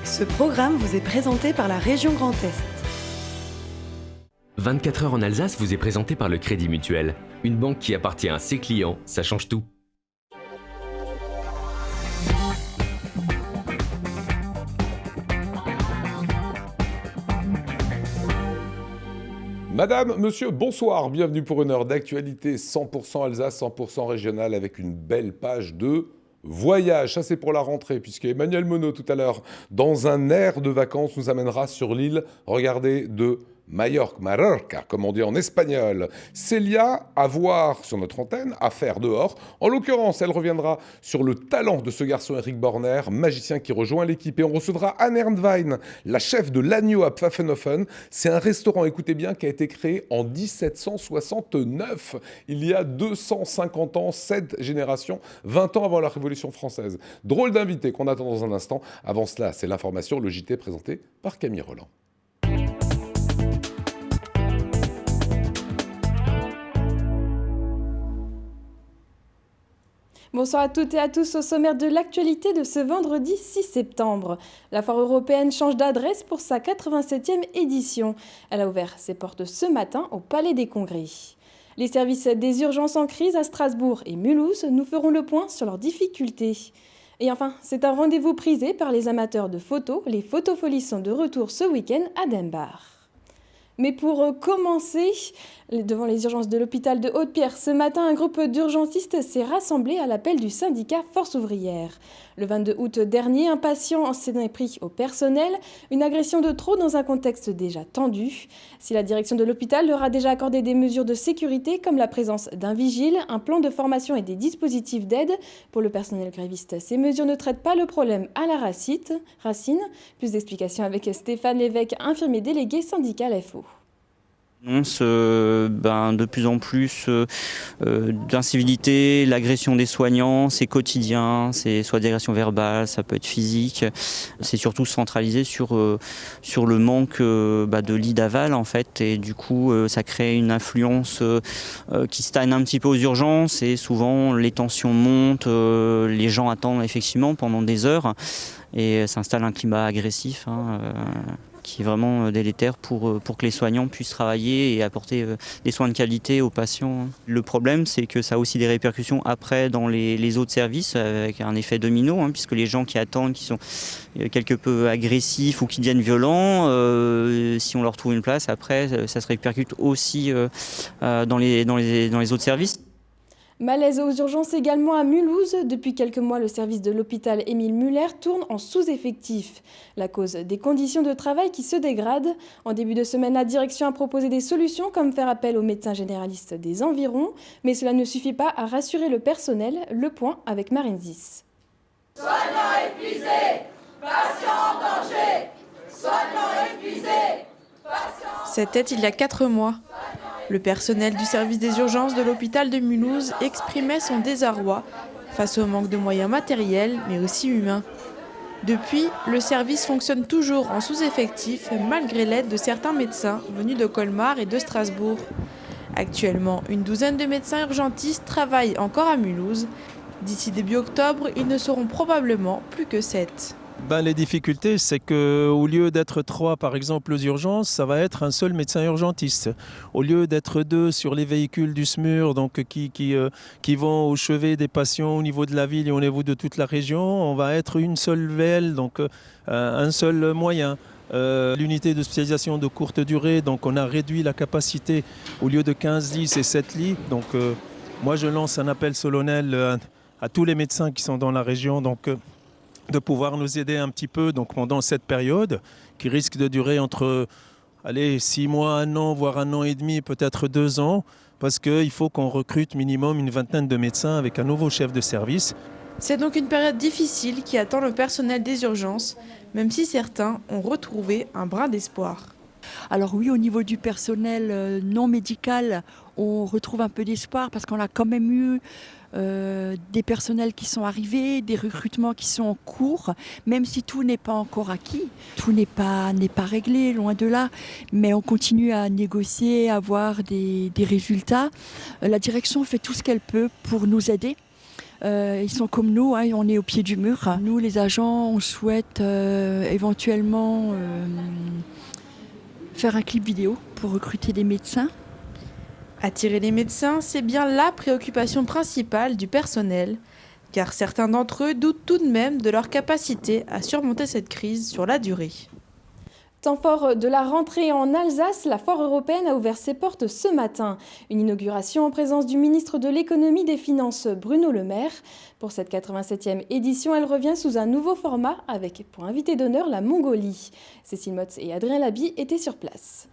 Ce programme vous est présenté par la région Grand Est. 24 heures en Alsace vous est présenté par le Crédit Mutuel. Une banque qui appartient à ses clients, ça change tout. Madame, monsieur, bonsoir. Bienvenue pour une heure d'actualité 100% Alsace, 100% régionale avec une belle page de voyage. Ça, c'est pour la rentrée, puisque Emmanuel Monod, tout à l'heure, dans un air de vacances, nous amènera sur l'île, regardez, de Mallorca, comme on dit en espagnol. Célia, à voir sur notre antenne, à faire dehors. En l'occurrence, elle reviendra sur le talent de ce garçon Eric Borner, magicien qui rejoint l'équipe. Et on recevra Anne Ernwein, la chef de l'Agneau à Pfaffenhofen. C'est un restaurant, écoutez bien, qui a été créé en 1769. Il y a 250 ans, 7 générations, 20 ans avant la Révolution française. Drôle d'invité qu'on attend dans un instant. Avant cela, c'est l'information, le JT présenté par Camille Roland. Bonsoir à toutes et à tous. Au sommaire de l'actualité de ce vendredi 6 septembre. La foire européenne change d'adresse pour sa 87e édition. Elle a ouvert ses portes ce matin au Palais des Congrès. Les services des urgences en crise à Strasbourg et Mulhouse nous feront le point sur leurs difficultés. Et enfin, c'est un rendez-vous prisé par les amateurs de photos. Les photofolies sont de retour ce week-end à Denbach. Mais pour commencer, devant les urgences de l'hôpital de Haute-Pierre, ce matin, un groupe d'urgentistes s'est rassemblé à l'appel du syndicat Force ouvrière. Le 22 août dernier, un patient s'en est pris au personnel, une agression de trop dans un contexte déjà tendu. Si la direction de l'hôpital leur a déjà accordé des mesures de sécurité comme la présence d'un vigile, un plan de formation et des dispositifs d'aide pour le personnel gréviste, ces mesures ne traitent pas le problème à la racine. Plus d'explications avec Stéphane Lévesque, infirmier délégué syndical FO. Annonce de plus en plus d'incivilité, l'agression des soignants, c'est quotidien, c'est soit des agressions verbales, ça peut être physique. C'est surtout centralisé sur le manque de lits d'aval en fait, et du coup ça crée une influence qui stagne un petit peu aux urgences et souvent les tensions montent, les gens attendent effectivement pendant des heures et s'installe un climat agressif. Qui est vraiment délétère pour que les soignants puissent travailler et apporter des soins de qualité aux patients. Le problème, c'est que ça a aussi des répercussions après dans les autres services, avec un effet domino, puisque les gens qui attendent, qui sont quelque peu agressifs ou qui deviennent violents, si on leur trouve une place, après, ça se répercute aussi dans les autres services. Malaise aux urgences également à Mulhouse. Depuis quelques mois, le service de l'hôpital Émile Muller tourne en sous-effectif. La cause des conditions de travail qui se dégradent. En début de semaine, la direction a proposé des solutions comme faire appel aux médecins généralistes des environs. Mais cela ne suffit pas à rassurer le personnel. Le point avec Marine Zis. Soignants épuisés, patients en danger. Soignants épuisés, patients... C'était il y a 4 mois. Le personnel du service des urgences de l'hôpital de Mulhouse exprimait son désarroi face au manque de moyens matériels, mais aussi humains. Depuis, le service fonctionne toujours en sous-effectif, malgré l'aide de certains médecins venus de Colmar et de Strasbourg. Actuellement, une douzaine de médecins urgentistes travaillent encore à Mulhouse. D'ici début octobre, ils ne seront probablement plus que 7. Les difficultés, c'est qu'au lieu d'être 3 par exemple aux urgences, ça va être un seul médecin urgentiste. Au lieu d'être 2 sur les véhicules du SMUR, donc qui vont au chevet des patients au niveau de la ville et au niveau de toute la région, on va être une seule VL, donc un seul moyen. L'unité de spécialisation de courte durée, donc on a réduit la capacité au lieu de 15 lits, c'est 7 lits. Donc moi je lance un appel solennel à tous les médecins qui sont dans la région, donc de pouvoir nous aider un petit peu donc, pendant cette période qui risque de durer entre 6 mois, 1 an, voire 1 an et demi, peut-être 2 ans, parce qu'il faut qu'on recrute minimum une vingtaine de médecins avec un nouveau chef de service. C'est donc une période difficile qui attend le personnel des urgences, même si certains ont retrouvé un brin d'espoir. Alors oui, au niveau du personnel non médical, on retrouve un peu d'espoir parce qu'on a quand même eu des personnels qui sont arrivés, des recrutements qui sont en cours, même si tout n'est pas encore acquis, tout n'est pas réglé, loin de là, mais on continue à négocier, à avoir des résultats. La direction fait tout ce qu'elle peut pour nous aider. Ils sont comme nous, hein, on est au pied du mur. Nous, les agents, on souhaite éventuellement faire un clip vidéo pour recruter des médecins. Attirer les médecins, c'est bien la préoccupation principale du personnel, car certains d'entre eux doutent tout de même de leur capacité à surmonter cette crise sur la durée. Temps fort de la rentrée en Alsace, la foire européenne a ouvert ses portes ce matin. Une inauguration en présence du ministre de l'économie et des finances Bruno Le Maire. Pour cette 87e édition, elle revient sous un nouveau format avec pour invité d'honneur la Mongolie. Cécile Motz et Adrien Laby étaient sur place.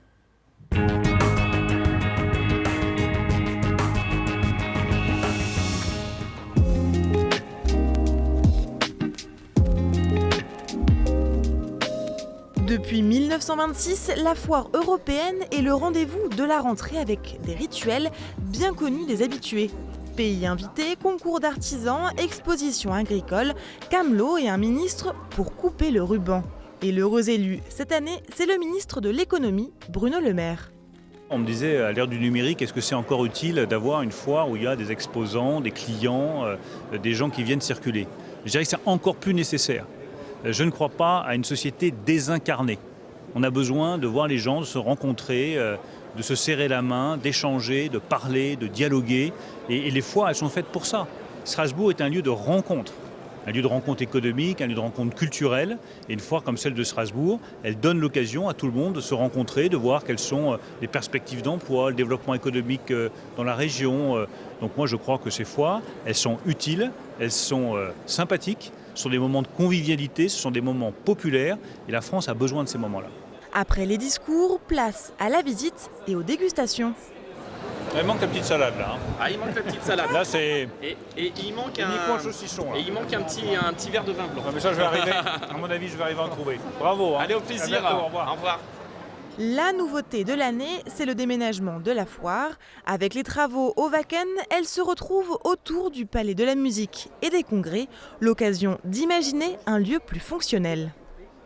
Depuis 1926, la foire européenne est le rendez-vous de la rentrée avec des rituels bien connus des habitués. Pays invités, concours d'artisans, expositions agricoles, camelots et un ministre pour couper le ruban. Et l'heureux élu cette année, c'est le ministre de l'économie, Bruno Le Maire. On me disait, à l'ère du numérique, est-ce que c'est encore utile d'avoir une foire où il y a des exposants, des clients, des gens qui viennent circuler ? Je dirais que c'est encore plus nécessaire. Je ne crois pas à une société désincarnée. On a besoin de voir les gens, de se rencontrer, de se serrer la main, d'échanger, de parler, de dialoguer. Et les foires, elles sont faites pour ça. Strasbourg est un lieu de rencontre. Un lieu de rencontre économique, un lieu de rencontre culturelle. Et une foire comme celle de Strasbourg, elle donne l'occasion à tout le monde de se rencontrer, de voir quelles sont les perspectives d'emploi, le développement économique dans la région. Donc moi, je crois que ces foires, elles sont utiles, elles sont sympathiques. Ce sont des moments de convivialité, ce sont des moments populaires et la France a besoin de ces moments-là. Après les discours, place à la visite et aux dégustations. Il manque la petite salade là. Ah, il manque la petite salade. Là c'est. Et il manque un saucisson. Et il manque un petit verre de vin blanc. Non, mais ça je vais arriver. À mon avis, je vais arriver à en trouver. Bravo. Hein. Allez, au plaisir. À bientôt, au revoir. Au revoir. La nouveauté de l'année, c'est le déménagement de la foire. Avec les travaux au Wacken, elle se retrouve autour du Palais de la Musique et des Congrès, l'occasion d'imaginer un lieu plus fonctionnel.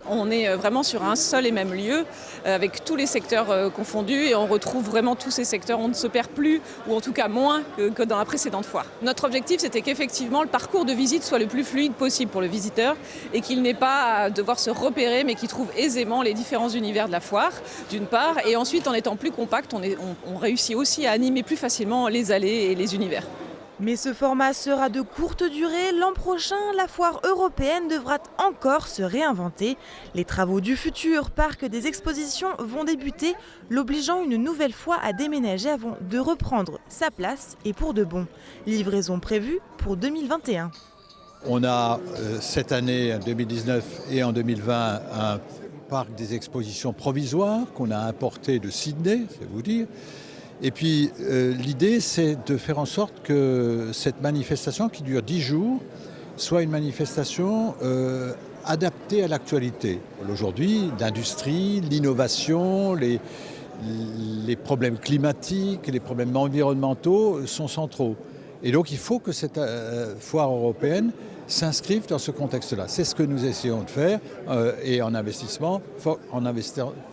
On est vraiment sur un seul et même lieu, avec tous les secteurs confondus, et on retrouve vraiment tous ces secteurs. On ne se perd plus, ou en tout cas moins que dans la précédente foire. Notre objectif, c'était qu'effectivement le parcours de visite soit le plus fluide possible pour le visiteur, et qu'il n'ait pas à devoir se repérer, mais qu'il trouve aisément les différents univers de la foire, d'une part, et ensuite en étant plus compact, on réussit aussi à animer plus facilement les allées et les univers. Mais ce format sera de courte durée. L'an prochain, la foire européenne devra encore se réinventer. Les travaux du futur parc des expositions vont débuter, l'obligeant une nouvelle fois à déménager avant de reprendre sa place et pour de bon. Livraison prévue pour 2021. On a cette année, en 2019 et en 2020, un parc des expositions provisoire qu'on a importé de Sydney, c'est vous dire. Et puis l'idée, c'est de faire en sorte que cette manifestation qui dure 10 jours soit une manifestation adaptée à l'actualité. Aujourd'hui, l'industrie, l'innovation, les problèmes climatiques, les problèmes environnementaux sont centraux. Et donc il faut que cette foire européenne s'inscrive dans ce contexte-là. C'est ce que nous essayons de faire et en investissant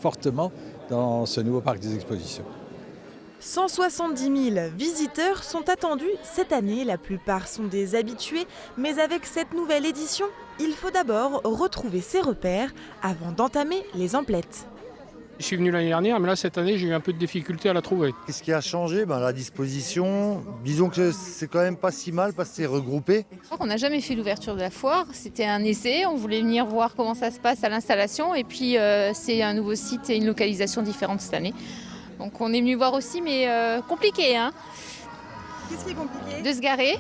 fortement dans ce nouveau parc des expositions. 170 000 visiteurs sont attendus cette année. La plupart sont des habitués, mais avec cette nouvelle édition, il faut d'abord retrouver ses repères avant d'entamer les emplettes. Je suis venu l'année dernière, mais là cette année j'ai eu un peu de difficulté à la trouver. Qu'est-ce qui a changé ? La disposition, disons que c'est quand même pas si mal parce que c'est regroupé. On n'a jamais fait l'ouverture de la foire, c'était un essai, on voulait venir voir comment ça se passe à l'installation et puis c'est un nouveau site et une localisation différente cette année. Donc on est venu voir aussi, mais compliqué. Hein. Qu'est-ce qui est compliqué ? De se garer.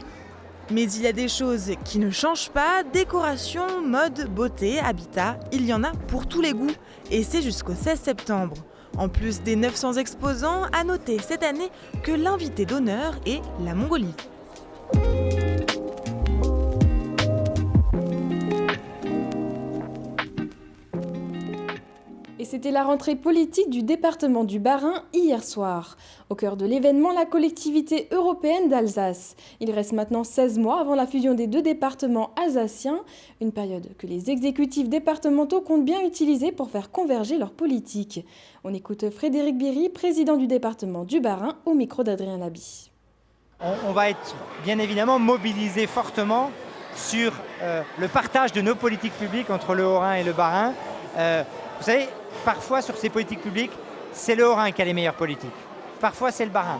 Mais il y a des choses qui ne changent pas. Décoration, mode, beauté, habitat, il y en a pour tous les goûts. Et c'est jusqu'au 16 septembre. En plus des 900 exposants, à noter cette année que l'invité d'honneur est la Mongolie. Et c'était la rentrée politique du département du Bas-Rhin hier soir. Au cœur de l'événement, la collectivité européenne d'Alsace. Il reste maintenant 16 mois avant la fusion des deux départements alsaciens, une période que les exécutifs départementaux comptent bien utiliser pour faire converger leur politique. On écoute Frédéric Biry, président du département du Bas-Rhin, au micro d'Adrien Laby. On va être bien évidemment mobilisé fortement sur le partage de nos politiques publiques entre le Haut-Rhin et le Bas-Rhin. Vous savez, parfois sur ces politiques publiques, c'est le Haut-Rhin qui a les meilleures politiques. Parfois c'est le Bas-Rhin.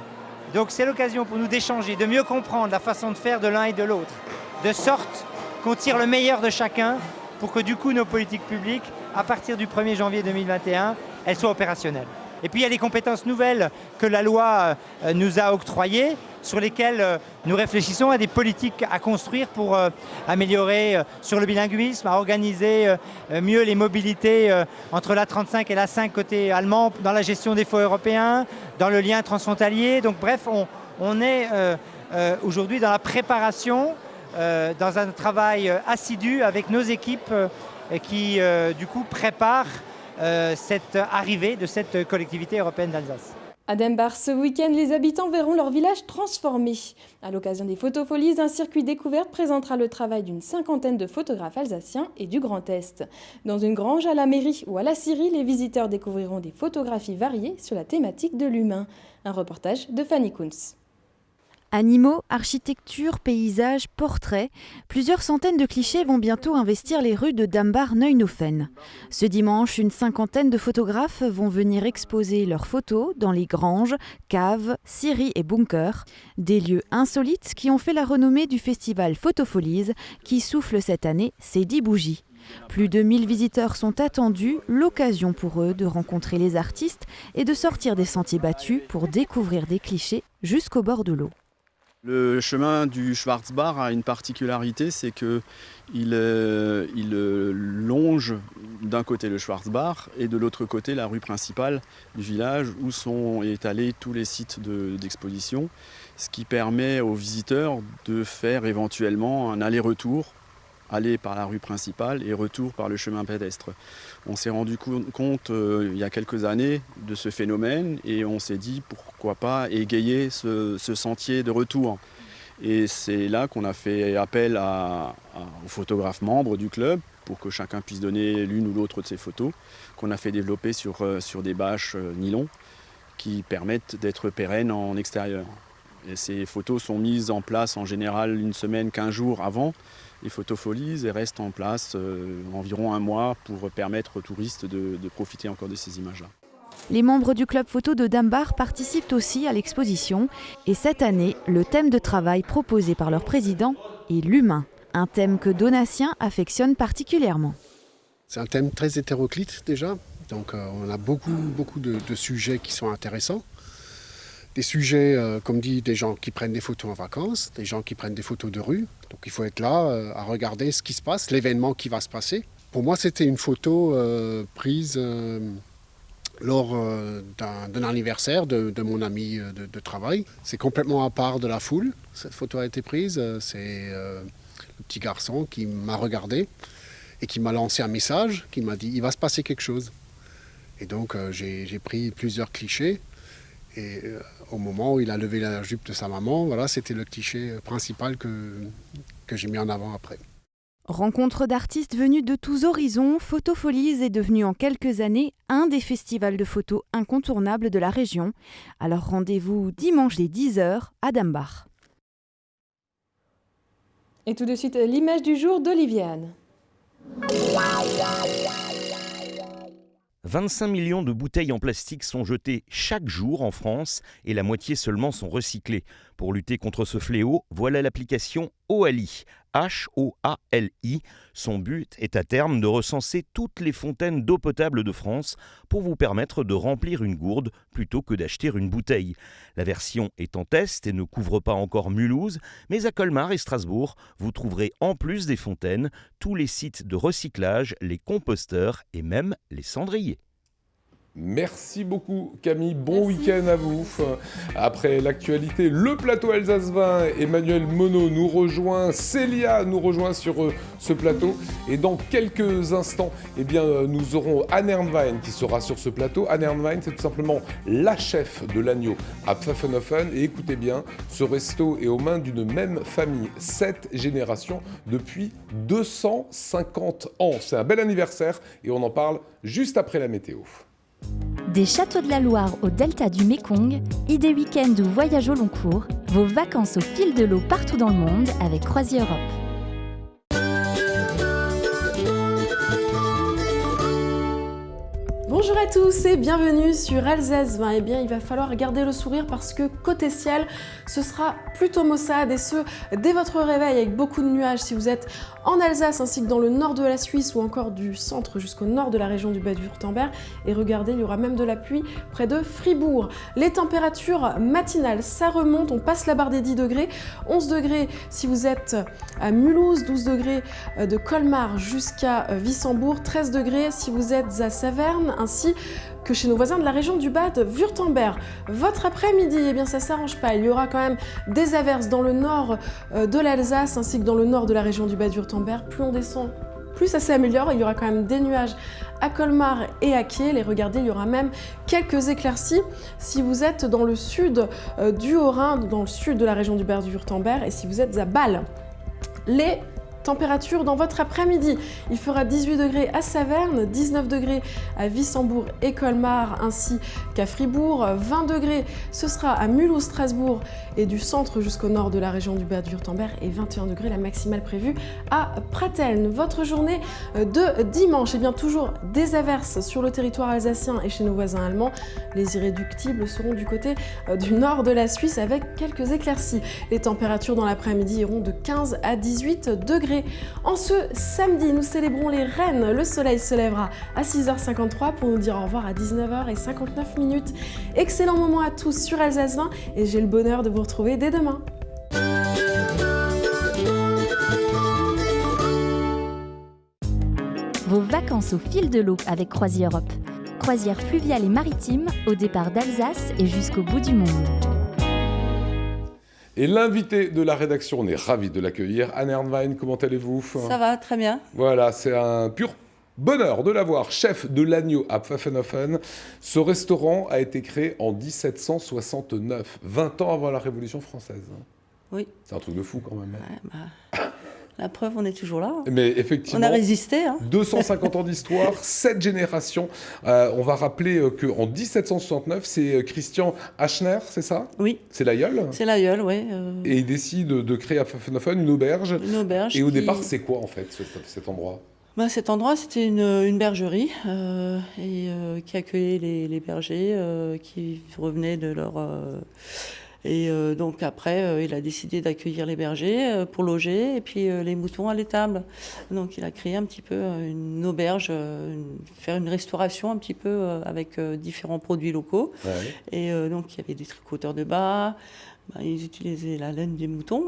Donc c'est l'occasion pour nous d'échanger, de mieux comprendre la façon de faire de l'un et de l'autre, de sorte qu'on tire le meilleur de chacun pour que du coup nos politiques publiques, à partir du 1er janvier 2021, elles soient opérationnelles. Et puis il y a des compétences nouvelles que la loi nous a octroyées, sur lesquelles nous réfléchissons à des politiques à construire pour améliorer sur le bilinguisme, à organiser mieux les mobilités entre l'A35 et l'A5 côté allemand, dans la gestion des fonds européens, dans le lien transfrontalier. Donc bref, on est aujourd'hui dans la préparation, dans un travail assidu avec nos équipes qui du coup préparent cette arrivée de cette collectivité européenne d'Alsace. À Dembach, ce week-end, les habitants verront leur village transformé. À l'occasion des Photofolies, un circuit découverte présentera le travail d'une 50aine de photographes alsaciens et du Grand Est. Dans une grange, à la mairie ou à la scierie, les visiteurs découvriront des photographies variées sur la thématique de l'humain. Un reportage de Fanny Kunz. Animaux, architecture, paysages, portraits, plusieurs centaines de clichés vont bientôt investir les rues de Dambach-Neuenhofen. Ce dimanche, une 50aine de photographes vont venir exposer leurs photos dans les granges, caves, scieries et bunkers, des lieux insolites qui ont fait la renommée du festival Photofolies qui souffle cette année ses 10 bougies. Plus de 1000 visiteurs sont attendus, l'occasion pour eux de rencontrer les artistes et de sortir des sentiers battus pour découvrir des clichés jusqu'au bord de l'eau. Le chemin du Schwarzbach a une particularité, c'est qu'il longe d'un côté le Schwarzbach et de l'autre côté la rue principale du village où sont étalés tous les sites d'exposition, ce qui permet aux visiteurs de faire éventuellement un aller-retour, aller par la rue principale et retour par le chemin pédestre. On s'est rendu compte il y a quelques années de ce phénomène et on s'est dit pourquoi pas égayer ce sentier de retour. Et c'est là qu'on a fait appel aux photographes membres du club pour que chacun puisse donner l'une ou l'autre de ses photos, qu'on a fait développer sur des bâches nylon qui permettent d'être pérennes en extérieur. Et ces photos sont mises en place en général une semaine, 15 jours avant les Photofolies et restent en place environ un mois pour permettre aux touristes de profiter encore de ces images-là. Les membres du club photo de Dambach participent aussi à l'exposition et cette année, le thème de travail proposé par leur président est l'humain, un thème que Donatien affectionne particulièrement. C'est un thème très hétéroclite déjà, donc on a beaucoup de sujets qui sont intéressants. Des sujets, comme dit, des gens qui prennent des photos en vacances, des gens qui prennent des photos de rue. Donc il faut être là à regarder ce qui se passe, l'événement qui va se passer. Pour moi, c'était une photo prise lors d'un anniversaire de mon ami de travail. C'est complètement à part de la foule. Cette photo a été prise. C'est le petit garçon qui m'a regardé et qui m'a lancé un message, qui m'a dit « il va se passer quelque chose ». Et donc j'ai pris plusieurs clichés. Et au moment où il a levé la jupe de sa maman, voilà, c'était le cliché principal que j'ai mis en avant après. Rencontre d'artistes venus de tous horizons, Photofolies est devenu en quelques années un des festivals de photos incontournables de la région. Alors rendez-vous dimanche dès 10h à Dambach. Et tout de suite, l'image du jour d'Olivier Anne. 25 millions de bouteilles en plastique sont jetées chaque jour en France et la moitié seulement sont recyclées. Pour lutter contre ce fléau, voilà l'application Hoali, H-O-A-L-I. Son but est à terme de recenser toutes les fontaines d'eau potable de France pour vous permettre de remplir une gourde plutôt que d'acheter une bouteille. La version est en test et ne couvre pas encore Mulhouse, mais à Colmar et Strasbourg, vous trouverez en plus des fontaines tous les sites de recyclage, les composteurs et même les cendriers. Merci beaucoup Camille, bon week-end à vous. Après l'actualité, le plateau Alsace 20, Emmanuel Monod nous rejoint, Célia nous rejoint sur ce plateau et dans quelques instants, nous aurons Anne Ernwein qui sera sur ce plateau. Anne Ernwein, c'est tout simplement la chef de l'agneau à Pfaffenhofen et écoutez bien, ce resto est aux mains d'une même famille, 7 générations depuis 250 ans. C'est un bel anniversaire et on en parle juste après la météo. Des châteaux de la Loire au delta du Mékong, idées week-end ou voyage au long cours, Vos vacances au fil de l'eau partout dans le monde avec CroisiEurope. Bonjour à tous et bienvenue sur Alsace 20. Eh bien, il va falloir garder le sourire parce que côté ciel, ce sera plutôt maussade et ce, dès votre réveil avec beaucoup de nuages si vous êtes en Alsace ainsi que dans le nord de la Suisse ou encore du centre jusqu'au nord de la région du Bade-Wurtemberg. Et regardez, il y aura même de la pluie près de Fribourg. Les températures matinales, ça remonte, on passe la barre des 10 degrés. 11 degrés si vous êtes à Mulhouse, 12 degrés de Colmar jusqu'à Wissembourg, 13 degrés si vous êtes à Saverne, ainsi que chez nos voisins de la région du Bade-Wurtemberg. Votre après-midi, eh bien ça s'arrange pas. Il y aura quand même des averses dans le nord de l'Alsace ainsi que dans le nord de la région du Bade-Wurtemberg. Plus on descend, plus ça s'améliore. Il y aura quand même des nuages à Colmar et à Kiel. Et regardez, il y aura même quelques éclaircies si vous êtes dans le sud du Haut-Rhin, dans le sud de la région du Bade-Wurtemberg et si vous êtes à Bâle. Les température dans votre après-midi. Il fera 18 degrés à Saverne, 19 degrés à Wissembourg et Colmar ainsi qu'à Fribourg, 20 degrés ce sera à Mulhouse, Strasbourg et du centre jusqu'au nord de la région du Bade-Wurtemberg et 21 degrés la maximale prévue à Pratteln. Votre journée de dimanche, et bien toujours des averses sur le territoire alsacien et chez nos voisins allemands. Les irréductibles seront du côté du nord de la Suisse avec quelques éclaircies. Les températures dans l'après-midi iront de 15 à 18 degrés. En ce samedi, nous célébrons les reines. Le soleil se lèvera à 6h53 pour nous dire au revoir à 19h59. Excellent moment à tous sur Alsace 20 et j'ai le bonheur de vous retrouver dès demain. Vos vacances au fil de l'eau avec CroisiEurope. Croisière fluviale et maritime au départ d'Alsace et jusqu'au bout du monde. Et l'invité de la rédaction, on est ravis de l'accueillir. Anne Ernwein, comment allez-vous ? Ça va, très bien. Voilà, c'est un pur bonheur de l'avoir chef de l'Agneau à Pfaffenhofen. Ce restaurant a été créé en 1769, 20 ans avant la Révolution française. Oui. C'est un truc de fou quand même. Ouais, la preuve, on est toujours là. Mais effectivement, on a résisté. 250 ans d'histoire, 7 générations. On va rappeler qu'en 1769, c'est Christian Achner, c'est ça ? Oui. C'est l'aïeul ? C'est l'aïeul, oui. Et il décide de créer à Pfaffenhofen une auberge. Une auberge. Et au départ, c'est quoi en fait cet endroit ? Cet endroit, c'était une bergerie qui accueillait les bergers qui revenaient de leur... donc après, il a décidé d'accueillir les bergers pour loger et puis les moutons à l'étable. Donc il a créé un petit peu une auberge, faire une restauration un petit peu avec différents produits locaux. Ouais. Et donc il y avait des tricoteurs de bas. Ils utilisaient la laine des moutons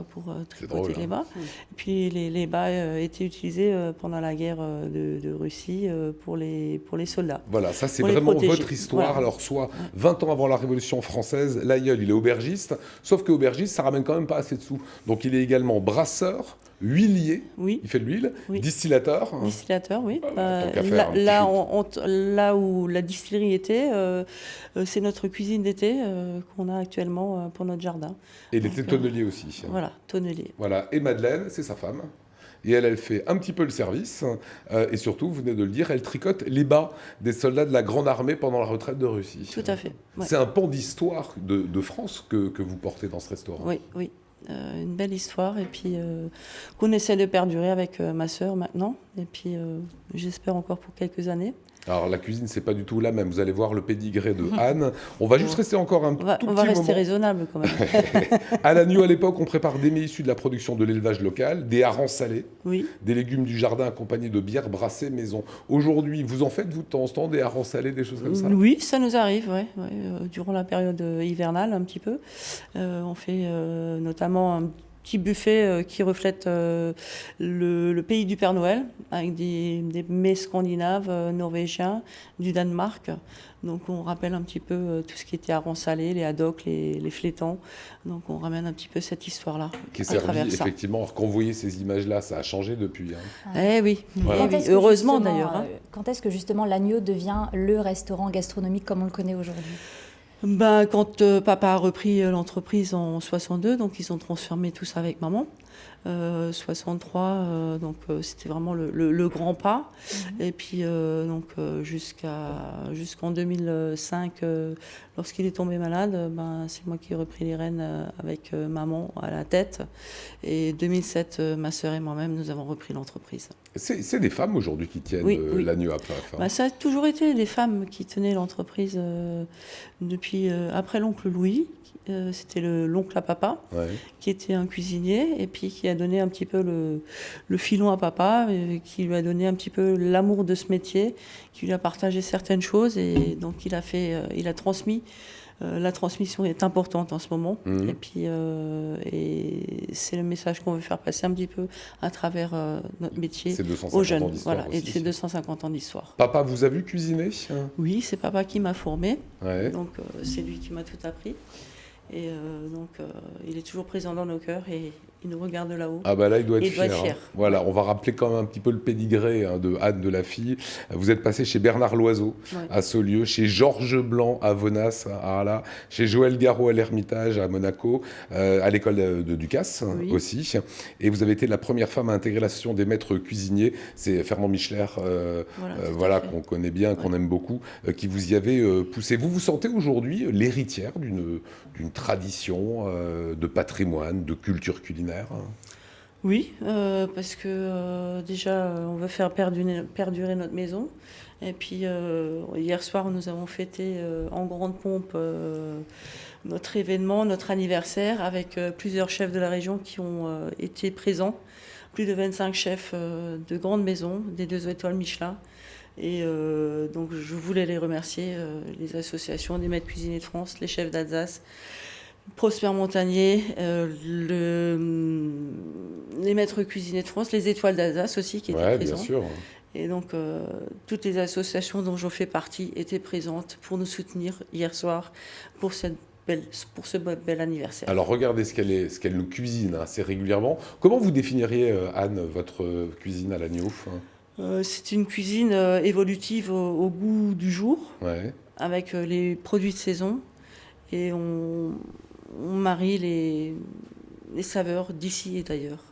pour tricoter les bas. Et puis les bas étaient utilisés pendant la guerre de Russie pour les soldats. Voilà, ça c'est vraiment votre histoire. Voilà. Alors soit 20 ans avant la Révolution française, l'aïeul il est aubergiste, sauf que aubergiste ça ramène quand même pas assez de sous. Donc il est également brasseur, huilier, oui. Il fait de l'huile, distillateur. Distillateur, oui. Là où la distillerie était, c'est notre cuisine d'été qu'on a actuellement pour notre jardin. Et il était tonnelier aussi. Voilà, tonnelier. Voilà, et Madeleine, c'est sa femme. Et elle fait un petit peu le service. Et surtout, vous venez de le dire, elle tricote les bas des soldats de la Grande Armée pendant la retraite de Russie. Tout à fait. Ouais. C'est un pan d'histoire de France que vous portez dans ce restaurant. Oui, oui. Une belle histoire et puis qu'on essaie de perdurer avec ma sœur maintenant et puis j'espère encore pour quelques années. Alors la cuisine c'est pas du tout la même, vous allez voir le pédigré de Anne. On va juste rester encore un tout petit moment. On va rester raisonnable quand même. À l'Agneau à l'époque on prépare des mets issus de la production de l'élevage local, des harengs salés, oui. Des légumes du jardin accompagnés de bières brassées maison. Aujourd'hui vous en faites vous de temps en temps des harengs salés, des choses comme ça ? Oui, ça nous arrive, ouais. Durant la période hivernale un petit peu. On fait notamment un petit buffet qui reflète le pays du Père Noël, avec des mets scandinaves, norvégiens, du Danemark. Donc on rappelle un petit peu tout ce qui était harengs salés, les haddock, les flétans. Donc on ramène un petit peu cette histoire-là. Qui est servi, effectivement. Alors, quand vous voyez ces images-là, ça a changé depuis. Eh oui, voilà. Heureusement d'ailleurs. Quand est-ce que justement l'Agneau devient le restaurant gastronomique comme on le connaît aujourd'hui ? Quand papa a repris l'entreprise en 62, donc ils ont transformé tout ça avec maman. 63, donc c'était vraiment le grand pas. Et puis jusqu'en 2005, lorsqu'il est tombé malade, c'est moi qui ai repris les rênes avec maman à la tête. Et 2007, ma sœur et moi-même, nous avons repris l'entreprise. C'est des femmes aujourd'hui qui tiennent l'agneau à Pfaff. Ça a toujours été des femmes qui tenaient l'entreprise depuis après l'oncle Louis. C'était l'oncle à papa, qui était un cuisinier et puis qui a donné un petit peu le filon à papa, qui lui a donné un petit peu l'amour de ce métier, qui lui a partagé certaines choses et donc il a transmis. La transmission est importante en ce moment et puis c'est le message qu'on veut faire passer un petit peu à travers notre métier aux jeunes. Voilà, et c'est 250 ans d'histoire. Papa vous a vu cuisiner ? Oui, c'est papa qui m'a formé, donc c'est lui qui m'a tout appris. Et il est toujours présent dans nos cœurs et il nous regarde de là-haut. Ah là, il doit être fier. Voilà, on va rappeler quand même un petit peu le pédigré de Anne de la Fille. Vous êtes passé chez Bernard Loiseau à Saulieu, chez Georges Blanc à Venasse, à Arlas, chez Joël Garraud à l'Ermitage à Monaco, à l'école de Ducasse aussi. Et vous avez été la première femme à intégrer l'association des maîtres cuisiniers. C'est Fernand Micheler, qu'on connaît bien, qu'on aime beaucoup, qui vous y avait poussé. Vous vous sentez aujourd'hui l'héritière d'une tradition de patrimoine, de culture culinaire ? Oui, parce que déjà, on veut faire perdurer notre maison. Et puis, hier soir, nous avons fêté en grande pompe notre événement, notre anniversaire, avec plusieurs chefs de la région qui ont été présents. Plus de 25 chefs de grandes maisons, des 2 étoiles Michelin. Et donc, je voulais les remercier, les associations des maîtres cuisiniers de France, les chefs d'Alsace, Prosper Montagnier, les maîtres cuisiniers de France, les étoiles d'Alsace aussi qui étaient présents. Bien sûr. Et donc, toutes les associations dont je fais partie étaient présentes pour nous soutenir hier soir pour ce bel anniversaire. Alors, regardez ce qu'elle nous cuisine assez régulièrement. Comment vous définiriez, Anne, votre cuisine à l'agneau ? C'est une cuisine évolutive au goût du jour, avec les produits de saison. Et on marie les saveurs d'ici et d'ailleurs.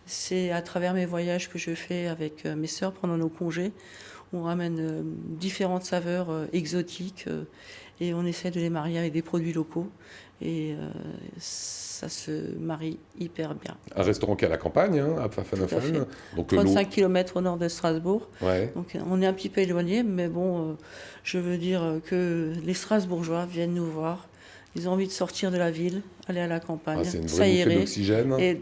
C'est à travers mes voyages que je fais avec mes sœurs pendant nos congés. On ramène différentes saveurs exotiques et on essaie de les marier avec des produits locaux. Et ça se marie hyper bien. Un restaurant qui est à la campagne, à Pfaffenhofen. 35 km au nord de Strasbourg. Donc on est un petit peu éloigné, mais bon, je veux dire que les Strasbourgeois viennent nous voir. Ils ont envie de sortir de la ville, aller à la campagne, s'aérer et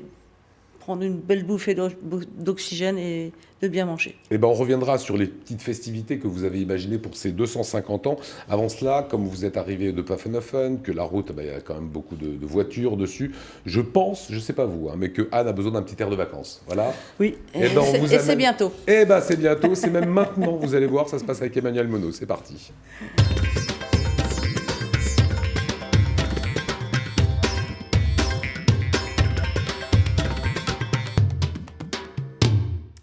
prendre une belle bouffée d'oxygène et de bien manger. Et on reviendra sur les petites festivités que vous avez imaginées pour ces 250 ans. Avant cela, comme vous êtes arrivé de Pfaffenhofen, que la route, il y a quand même beaucoup de voitures dessus, je pense, je ne sais pas vous, mais que Anne a besoin d'un petit air de vacances. Voilà. Oui, et c'est bientôt. C'est bientôt, c'est même maintenant, vous allez voir, ça se passe avec Emmanuel Monod. C'est parti.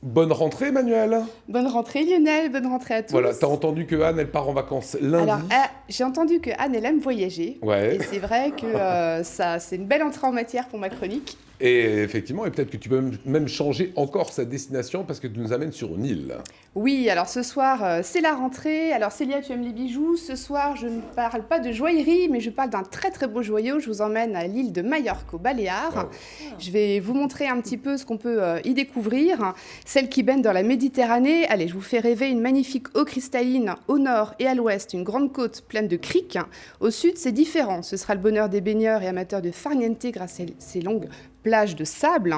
Bonne rentrée, Emmanuel. Bonne rentrée, Lionel. Bonne rentrée à tous. Voilà, t'as entendu que Anne, elle part en vacances lundi. Alors, j'ai entendu que Anne, elle aime voyager. Et c'est vrai que c'est une belle entrée en matière pour ma chronique. Et effectivement, et peut-être que tu peux même changer encore sa destination parce que tu nous amènes sur une île. Oui, alors ce soir, c'est la rentrée. Alors Célia, tu aimes les bijoux. Ce soir, je ne parle pas de joaillerie, mais je parle d'un très très beau joyau. Je vous emmène à l'île de Majorque, aux Baléares. Je vais vous montrer un petit peu ce qu'on peut y découvrir. Celle qui baigne dans la Méditerranée. Allez, je vous fais rêver une magnifique eau cristalline au nord et à l'ouest, une grande côte pleine de criques. Au sud, c'est différent. Ce sera le bonheur des baigneurs et amateurs de farniente grâce à ces longues plages de sable.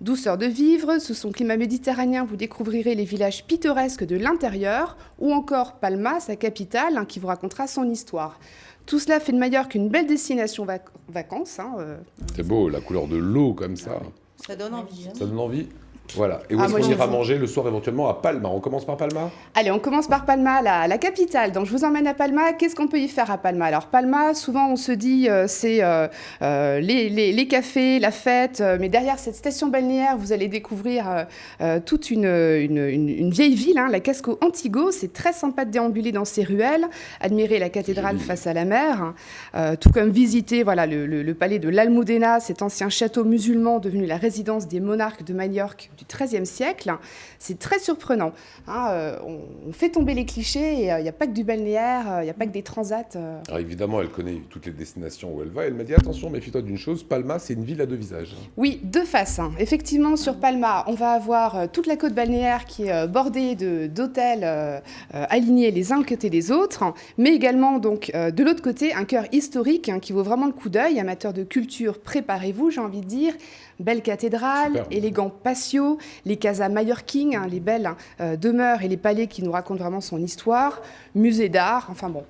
Douceur de vivre, sous son climat méditerranéen, vous découvrirez les villages pittoresques de l'intérieur ou encore Palma, sa capitale, qui vous racontera son histoire. Tout cela fait de Majorque une belle destination vacances. C'est beau, la couleur de l'eau comme ça. Ça donne envie. Ça donne envie. Voilà. Et où est-ce qu'on ira manger le soir éventuellement à Palma? On commence par Palma? Allez, on commence par Palma, la capitale. Donc je vous emmène à Palma. Qu'est-ce qu'on peut y faire à Palma? Alors Palma, souvent on se dit c'est les cafés, la fête, mais derrière cette station balnéaire, vous allez découvrir toute une vieille ville, hein, la Casco Antigo. C'est très sympa de déambuler dans ces ruelles, admirer la cathédrale face à la mer, tout comme visiter le palais de l'Almudena, cet ancien château musulman devenu la résidence des monarques de Majorque du XIIIe siècle. C'est très surprenant. Hein, on fait tomber les clichés et il n'y a pas que du balnéaire, il n'y a pas que des transats. Alors évidemment, elle connaît toutes les destinations où elle va. Elle m'a dit attention, méfie-toi d'une chose, Palma, c'est une ville à deux visages. Oui, deux faces. Hein. Effectivement, sur Palma, on va avoir toute la côte balnéaire qui est bordée d'hôtels alignés les uns à côté des autres, mais également donc de l'autre côté un cœur historique hein, qui vaut vraiment le coup d'œil. Amateurs de culture, préparez-vous, j'ai envie de dire. Belle cathédrale, super, élégant patio, les casas mallorquines, hein, les belles demeures et les palais qui nous racontent vraiment son histoire, musée d'art, enfin bon,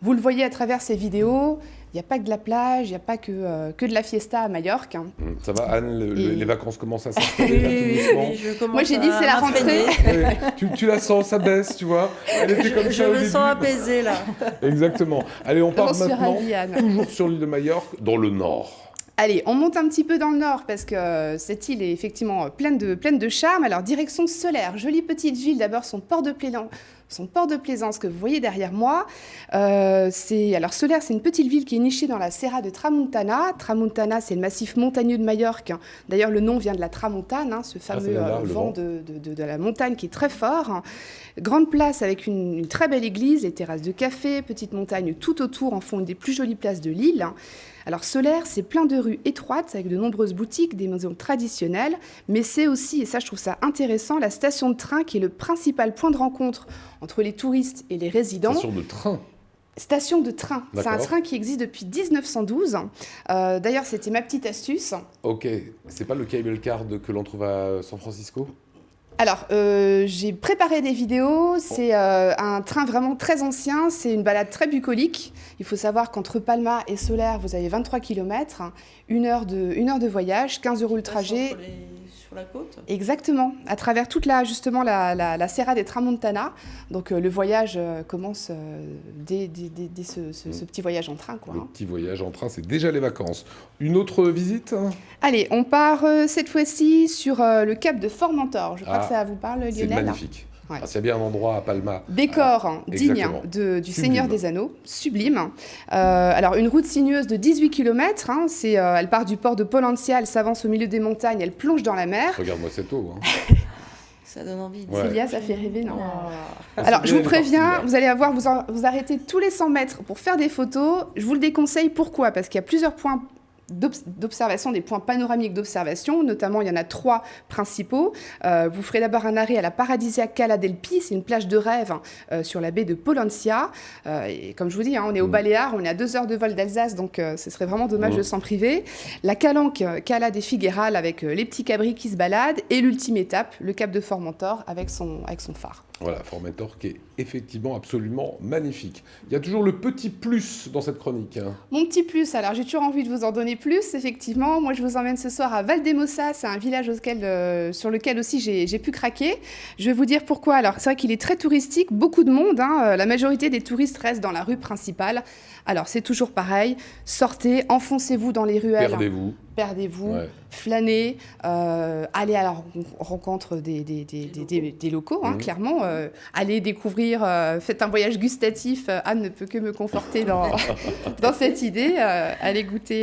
vous le voyez à travers ces vidéos, il n'y a pas que de la plage, il n'y a pas que de la fiesta à Majorque. Hein. Ça va Anne, les vacances commencent à s'installer tout doucement. Moi j'ai dit que c'est la rentrée. Tu la sens, ça baisse, tu vois. Elle était comme je ça au me début. sens apaisée là. Exactement. Allez, on part maintenant, ravie, toujours sur l'île de Majorque, dans le nord. Allez, on monte un petit peu dans le nord parce que cette île est effectivement pleine de charme. Alors, direction Solaire, jolie petite ville, d'abord son port de plaisance que vous voyez derrière moi. Alors Solaire, c'est une petite ville qui est nichée dans la Serra de Tramuntana. Tramuntana, c'est le massif montagneux de Majorque. D'ailleurs, le nom vient de la tramontane, hein, ce fameux vent de la montagne qui est très fort. Grande place avec une très belle église, les terrasses de café, petite montagne tout autour en font une des plus jolies places de l'île. Alors Solaire, c'est plein de rues étroites avec de nombreuses boutiques, des maisons traditionnelles, mais c'est aussi, et ça je trouve ça intéressant, la station de train qui est le principal point de rencontre entre les touristes et les résidents. Station de train? Station de train. C'est un train qui existe depuis 1912. D'ailleurs, c'était ma petite astuce. Ok, c'est pas le cable car que l'on trouve à San Francisco? Alors, j'ai préparé des vidéos. C'est un train vraiment très ancien. C'est une balade très bucolique. Il faut savoir qu'entre Palma et Solaire, vous avez 23 km, une heure de voyage, 15 € le trajet. Sur la côte? Exactement, à travers toute la Serra de Tramuntana. Donc le voyage commence dès ce petit voyage en train. Quoi, Le petit voyage en train, c'est déjà les vacances. Une autre visite? Allez, on part cette fois-ci sur le cap de Formentor. Je crois que ça vous parle, Lionel. C'est magnifique. Ouais. Ah, c'est bien un endroit à Palma. Décor digne du Seigneur des Anneaux, sublime. Alors, une route sinueuse de 18 km, hein, elle part du port de Pollentia, elle s'avance au milieu des montagnes, elle plonge dans la mer. Regarde-moi cette eau. Hein. Ça donne envie. Ouais. Célia, ça fait rêver, non? Oh. Alors, je vous préviens, vous allez avoir, vous arrêtez tous les 100 mètres pour faire des photos. Je vous le déconseille, pourquoi? Parce qu'il y a plusieurs points d'observation, des points panoramiques d'observation, notamment il y en a 3 principaux. Vous ferez d'abord un arrêt à la paradisiaque Cala del Pi, c'est une plage de rêve sur la baie de Pollentia. Et comme je vous dis, hein, on est au Baléares, on est à 2 heures de vol d'Alsace, donc ce serait vraiment dommage de s'en priver. La calanque Cala des Figueral avec les petits cabris qui se baladent, et l'ultime étape, le cap de Formentor avec son phare. Voilà, Formentor qui est effectivement absolument magnifique. Il y a toujours le petit plus dans cette chronique. Hein. Mon petit plus, alors j'ai toujours envie de vous en donner plus, effectivement. Moi, je vous emmène ce soir à Valdemossa, c'est un village sur lequel aussi j'ai pu craquer. Je vais vous dire pourquoi. Alors, c'est vrai qu'il est très touristique, beaucoup de monde. Hein. La majorité des touristes restent dans la rue principale. Alors, c'est toujours pareil. Sortez, enfoncez-vous dans les ruelles. Perdez-vous, flânez, allez à la rencontre des locaux, hein, clairement. Allez découvrir, faites un voyage gustatif. Anne ne peut que me conforter dans cette idée. Allez goûter,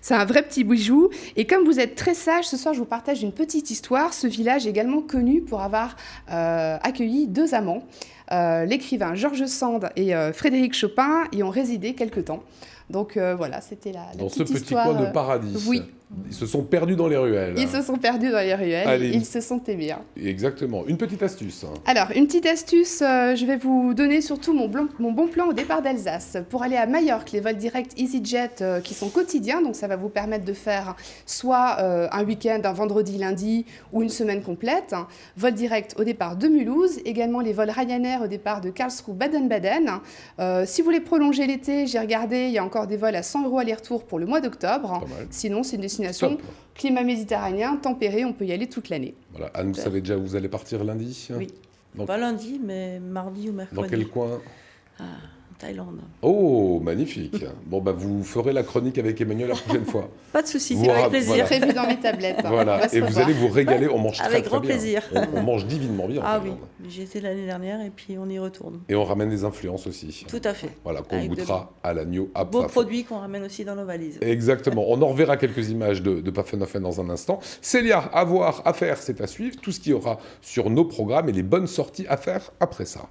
c'est un vrai petit bijou. Et comme vous êtes très sage, ce soir, je vous partage une petite histoire. Ce village est également connu pour avoir accueilli 2 amants. L'écrivain Georges Sand et Frédéric Chopin y ont résidé quelque temps. Donc voilà, c'était la petite histoire. Dans ce petit coin de paradis. Oui. Ils se sont perdus dans les ruelles. Ils se sont perdus dans les ruelles. Allez. Ils se sont aimés. Hein. Exactement. Une petite astuce. Alors, une petite astuce, je vais vous donner surtout mon bon plan au départ d'Alsace. Pour aller à Majorque, les vols directs EasyJet qui sont quotidiens, donc ça va vous permettre de faire soit un week-end, un vendredi, lundi, ou une semaine complète. Vol direct au départ de Mulhouse, également les vols Ryanair au départ de Karlsruhe, Baden-Baden. Si vous voulez prolonger l'été, j'ai regardé, il y a encore encore des vols à 100 € aller-retour pour le mois d'octobre. Sinon, c'est une destination climat méditerranéen, tempéré, on peut y aller toute l'année. Voilà. Anne, vous savez déjà où vous allez partir lundi? Oui. Pas lundi, mais mardi ou mercredi. Dans quel coin? Thaïlande. Oh, magnifique. Bon, vous ferez la chronique avec Emmanuel la prochaine fois. Pas de souci, c'est avec plaisir. Voilà. Prévu dans mes tablettes. Voilà, et vous allez vous régaler, on mange avec très grand bien. Plaisir. On mange divinement bien. Ah oui, j'y étais l'année dernière et puis on y retourne. Et on ramène des influences aussi. Tout à fait. Voilà, qu'on goûtera à l'agneau. Beaux produits qu'on ramène aussi dans nos valises. Exactement. On en reverra quelques images de Pfaffenhoffen dans un instant. Célia, à voir, à faire, c'est à suivre. Tout ce qu'il y aura sur nos programmes et les bonnes sorties à faire après ça.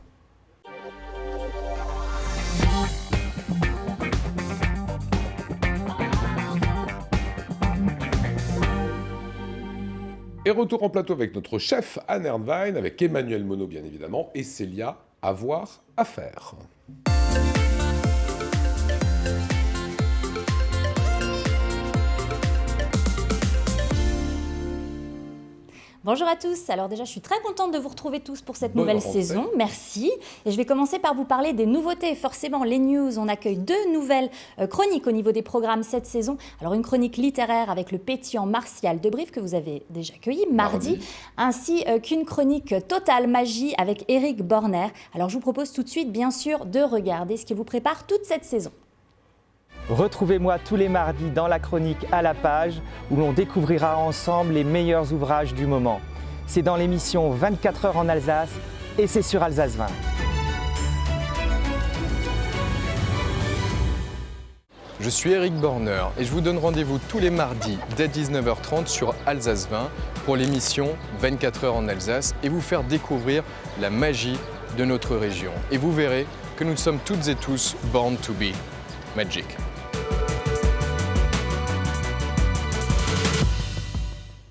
Et retour en plateau avec notre chef Anne Ernwein, avec Emmanuel Monod bien évidemment, et Célia, à voir, à faire. Bonjour à tous, alors déjà je suis très contente de vous retrouver tous pour cette Bonne nouvelle rentrée. saison, merci. Et je vais commencer par vous parler des nouveautés, forcément les news, on accueille 2 nouvelles chroniques au niveau des programmes cette saison. Alors une chronique littéraire avec le pétillant Martial Debrief que vous avez déjà accueilli mardi, ainsi qu'une chronique Total Magie avec Eric Borner. Alors je vous propose tout de suite bien sûr de regarder ce qui vous prépare toute cette saison. Retrouvez-moi tous les mardis dans la chronique À la page, où l'on découvrira ensemble les meilleurs ouvrages du moment. C'est dans l'émission 24 heures en Alsace et c'est sur Alsace 20. Je suis Eric Borner et je vous donne rendez-vous tous les mardis dès 19h30 sur Alsace 20 pour l'émission 24 heures en Alsace et vous faire découvrir la magie de notre région. Et vous verrez que nous sommes toutes et tous born to be magic.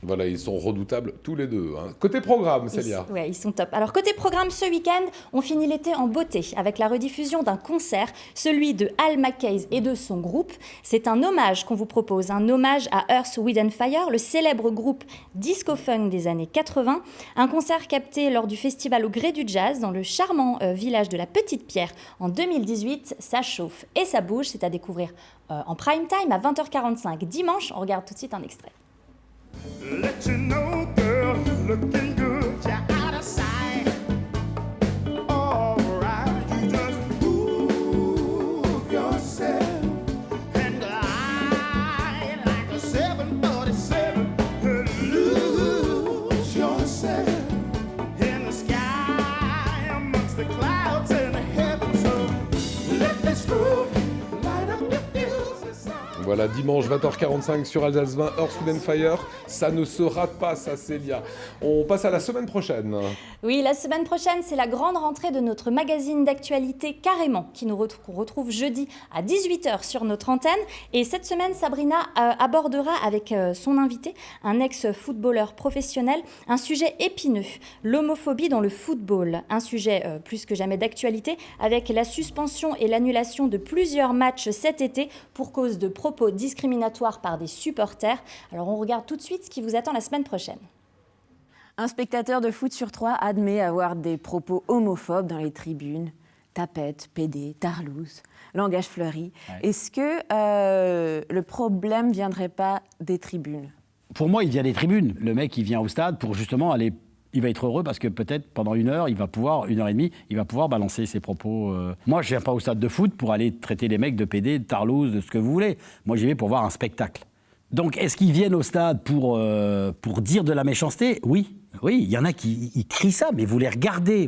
Voilà, ils sont redoutables tous les deux. Hein. Côté programme, Célia. Oui, ils sont top. Alors côté programme, ce week-end, on finit l'été en beauté avec la rediffusion d'un concert, celui de Al McKay et de son groupe. C'est un hommage qu'on vous propose, un hommage à Earth, Wind & Fire, le célèbre groupe disco-funk des années 80. Un concert capté lors du festival au Gré du Jazz dans le charmant village de la Petite Pierre en 2018. Ça chauffe et ça bouge, c'est à découvrir en prime time à 20h45 dimanche. On regarde tout de suite un extrait. Let you know, girl, looking good, you're out of sight. All right, you just move yourself and glide like a 747. Lose yourself in the sky amongst the clouds and the heavens. So let this groove light up your fuses. Voilà, dimanche 20h45 sur Alsace 20, Earth, Wind & Fire. Ça ne se rate pas, ça, Célia. On passe à la semaine prochaine. Oui, la semaine prochaine, c'est la grande rentrée de notre magazine d'actualité Carrément, qui nous retrouve jeudi à 18h sur notre antenne. Et cette semaine, Sabrina abordera avec son invité, un ex-footballeur professionnel, un sujet épineux, l'homophobie dans le football. Un sujet plus que jamais d'actualité, avec la suspension et l'annulation de plusieurs matchs cet été pour cause de propos discriminatoires par des supporters. Alors on regarde tout de suite ce qui vous attend la semaine prochaine. Un spectateur de foot sur 3 admet avoir des propos homophobes dans les tribunes. Tapette, PD, tarlouse, langage fleuri. Ouais. Est-ce que le problème ne viendrait pas des tribunes ? Pour moi, il vient des tribunes. Le mec, il vient au stade pour justement aller... Il va être heureux parce que peut-être pendant 1 heure, 1 heure et demie, il va pouvoir balancer ses propos. Moi, je ne viens pas au stade de foot pour aller traiter les mecs de PD, de tarlouse, de ce que vous voulez. Moi, j'y vais pour voir un spectacle. Donc, est-ce qu'ils viennent au stade pour dire de la méchanceté ? Oui, il y en a qui crient ça, mais vous les regardez,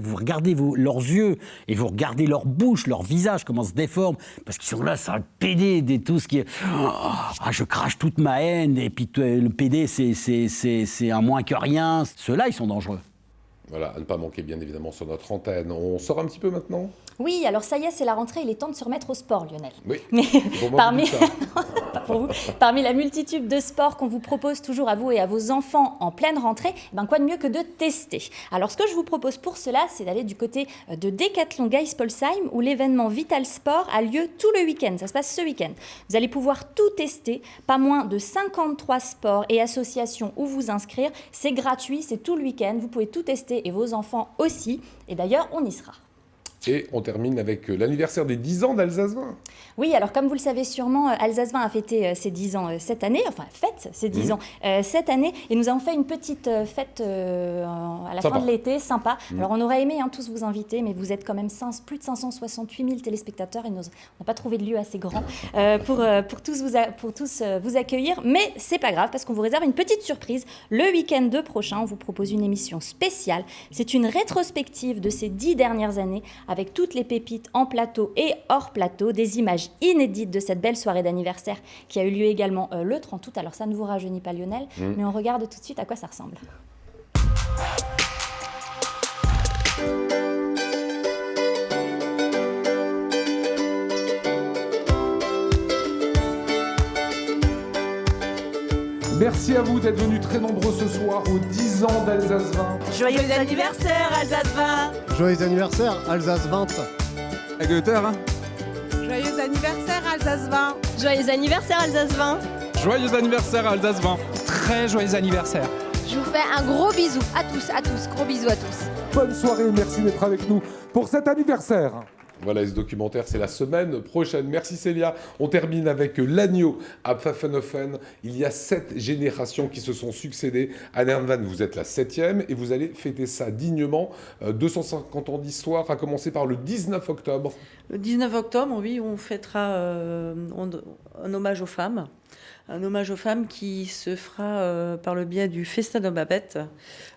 leurs yeux, et vous regardez leur bouche, leur visage, comment se déforme, parce qu'ils sont là, c'est un PD, tout ce qui est... je crache toute ma haine, et puis le PD, c'est un moins que rien. Ceux-là, ils sont dangereux. Voilà, à ne pas manquer bien évidemment sur notre antenne. On sort un petit peu maintenant ? Oui, alors ça y est, c'est la rentrée, il est temps de se remettre au sport, Lionel. Oui, mais pour moi, pas pour vous. Parmi la multitude de sports qu'on vous propose toujours à vous et à vos enfants en pleine rentrée, quoi de mieux que de tester. Alors ce que je vous propose pour cela, c'est d'aller du côté de Decathlon Geispolsheim, où l'événement Vital Sport a lieu tout le week-end. Ça se passe ce week-end. Vous allez pouvoir tout tester, pas moins de 53 sports et associations où vous inscrire. C'est gratuit, c'est tout le week-end, vous pouvez tout tester et vos enfants aussi. Et d'ailleurs, on y sera. Et on termine avec l'anniversaire des 10 ans d'Alsace 20. Oui, alors comme vous le savez sûrement, Alsace 20 a fêté ses 10 ans cette année, enfin fête ses 10 ans cette année, et nous avons fait une petite fête à la fin de l'été, sympa. Alors on aurait aimé tous vous inviter, mais vous êtes quand même plus de 568 000 téléspectateurs et on n'a pas trouvé de lieu assez grand pour tous vous accueillir, mais c'est pas grave parce qu'on vous réserve une petite surprise. Le week-end prochain, on vous propose une émission spéciale. C'est une rétrospective de ces 10 dernières années avec toutes les pépites en plateau et hors plateau, des images inédites de cette belle soirée d'anniversaire qui a eu lieu également le 30 août. Alors ça ne vous rajeunit pas Lionel, mais on regarde tout de suite à quoi ça ressemble. Merci à vous d'être venus très nombreux ce soir aux 10 ans d'Alsace 20. Joyeux anniversaire Alsace 20. Joyeux anniversaire, Alsace 20. Joyeux anniversaire Alsace 20. Joyeux anniversaire Alsace 20. Joyeux anniversaire Alsace 20. Très joyeux anniversaire. Je vous fais un gros bisou à tous, gros bisous à tous. Bonne soirée, merci d'être avec nous pour cet anniversaire. Voilà, ce documentaire, c'est la semaine prochaine. Merci Célia. On termine avec l'agneau à Pfaffenhofen. Il y a 7 générations qui se sont succédées. Anne Ernvan, vous êtes la 7e et vous allez fêter ça dignement. 250 ans d'histoire, à commencer par le 19 octobre. Le 19 octobre, oui, on fêtera un hommage aux femmes. Un hommage aux femmes qui se fera par le biais du Festin de Babette,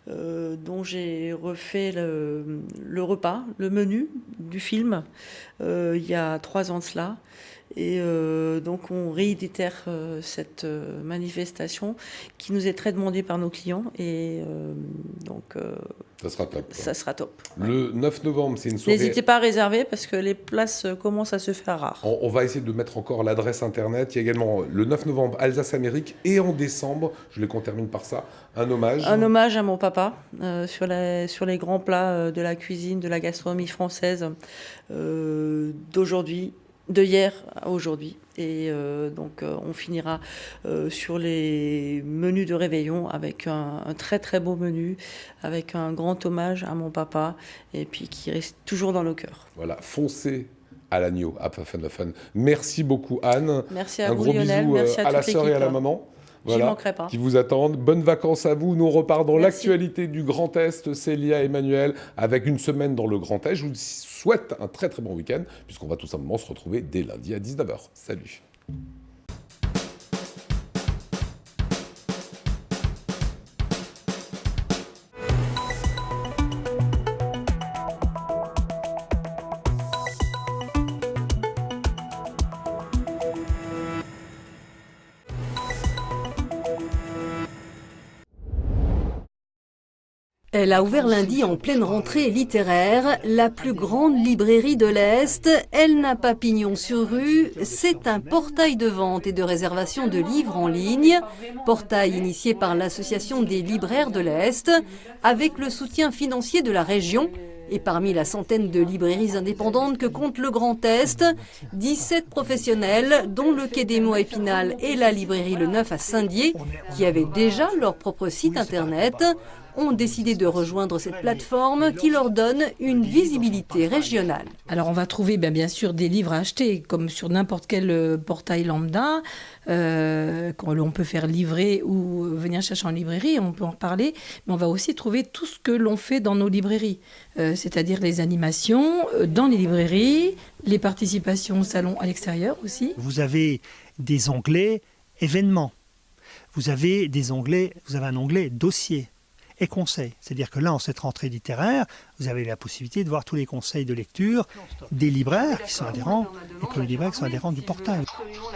dont j'ai refait le repas, le menu du film, il y a 3 ans de cela. Et donc on réitère cette manifestation qui nous est très demandée par nos clients. Et donc ça sera top. Ça sera top. Le 9 novembre, c'est une soirée... N'hésitez pas à réserver parce que les places commencent à se faire rares. On va essayer de mettre encore l'adresse internet. Il y a également le 9 novembre Alsace-Amérique et en décembre, je voulais qu'on termine par ça, un hommage. Un hommage à mon papa sur les grands plats de la cuisine, de la gastronomie française d'aujourd'hui. De hier à aujourd'hui. Et donc on finira sur les menus de réveillon avec un très très beau menu, avec un grand hommage à mon papa, et puis qui reste toujours dans nos cœurs. Voilà, foncez à l'agneau, à Pfaffenhofen. Merci beaucoup Anne. Merci à un vous gros Lionel, bisou merci à la sœur et à la maman. Voilà, j'y manquerai pas. Qui vous attendent. Bonnes vacances à vous. Nous on repart dans Merci. l'actualité du Grand Est, Célia, Emmanuel, avec une semaine dans le Grand Est. Je vous souhaite un très très bon week-end, puisqu'on va tout simplement se retrouver dès lundi à 19h. Salut. Elle a ouvert lundi en pleine rentrée littéraire, la plus grande librairie de l'Est. Elle n'a pas pignon sur rue, c'est un portail de vente et de réservation de livres en ligne. Portail initié par l'Association des libraires de l'Est, avec le soutien financier de la région. Et parmi la centaine de librairies indépendantes que compte le Grand Est, 17 professionnels, dont le Quai des Mots à Épinal et la librairie Le Neuf à Saint-Dié, qui avaient déjà leur propre site internet, ont décidé de rejoindre cette plateforme qui leur donne une visibilité régionale. Alors on va trouver bien sûr des livres à acheter, comme sur n'importe quel portail lambda, qu'on peut faire livrer ou venir chercher en librairie, on peut en reparler, mais on va aussi trouver tout ce que l'on fait dans nos librairies, c'est-à-dire les animations dans les librairies, les participations au salon à l'extérieur aussi. Vous avez des onglets événements, vous avez un onglet dossier et conseils. C'est-à-dire que là, en cette rentrée littéraire, vous avez la possibilité de voir tous les conseils de lecture des libraires qui sont adhérents, des premiers libraires qui sont adhérents du portail.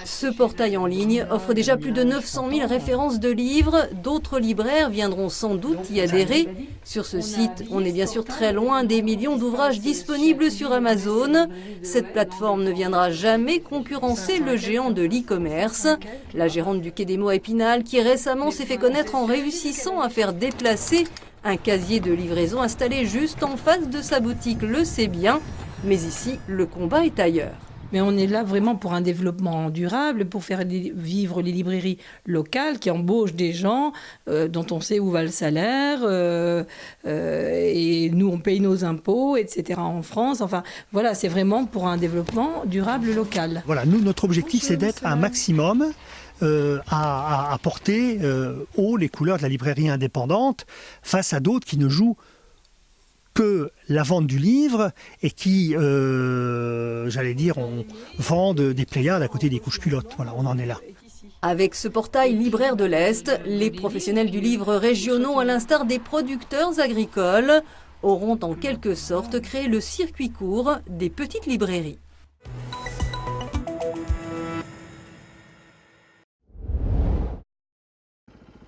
Ce portail en ligne offre déjà plus de 900 000 références de livres. D'autres libraires viendront sans doute y adhérer. Sur ce site, on est bien sûr très loin des millions d'ouvrages disponibles sur Amazon. Cette plateforme ne viendra jamais concurrencer le géant de l'e-commerce. La gérante du Quai des Mots à Épinal, qui récemment s'est fait connaître en réussissant à faire déplacer un casier de livraison installé juste en face de sa boutique, le sait bien. Mais ici, le combat est ailleurs. mais on est là vraiment pour un développement durable, pour faire vivre les librairies locales qui embauchent des gens dont on sait où va le salaire, et nous on paye nos impôts, etc. en France. Enfin voilà, c'est vraiment pour un développement durable local. Voilà, nous, notre objectif, c'est d'être un maximum à porter haut les couleurs de la librairie indépendante face à d'autres qui ne jouent que la vente du livre et qui, j'allais dire, vendent des Pléiades à côté des couches culottes. Voilà, on en est là. Avec ce portail libraire de l'Est, les professionnels du livre régionaux, à l'instar des producteurs agricoles, auront en quelque sorte créé le circuit court des petites librairies.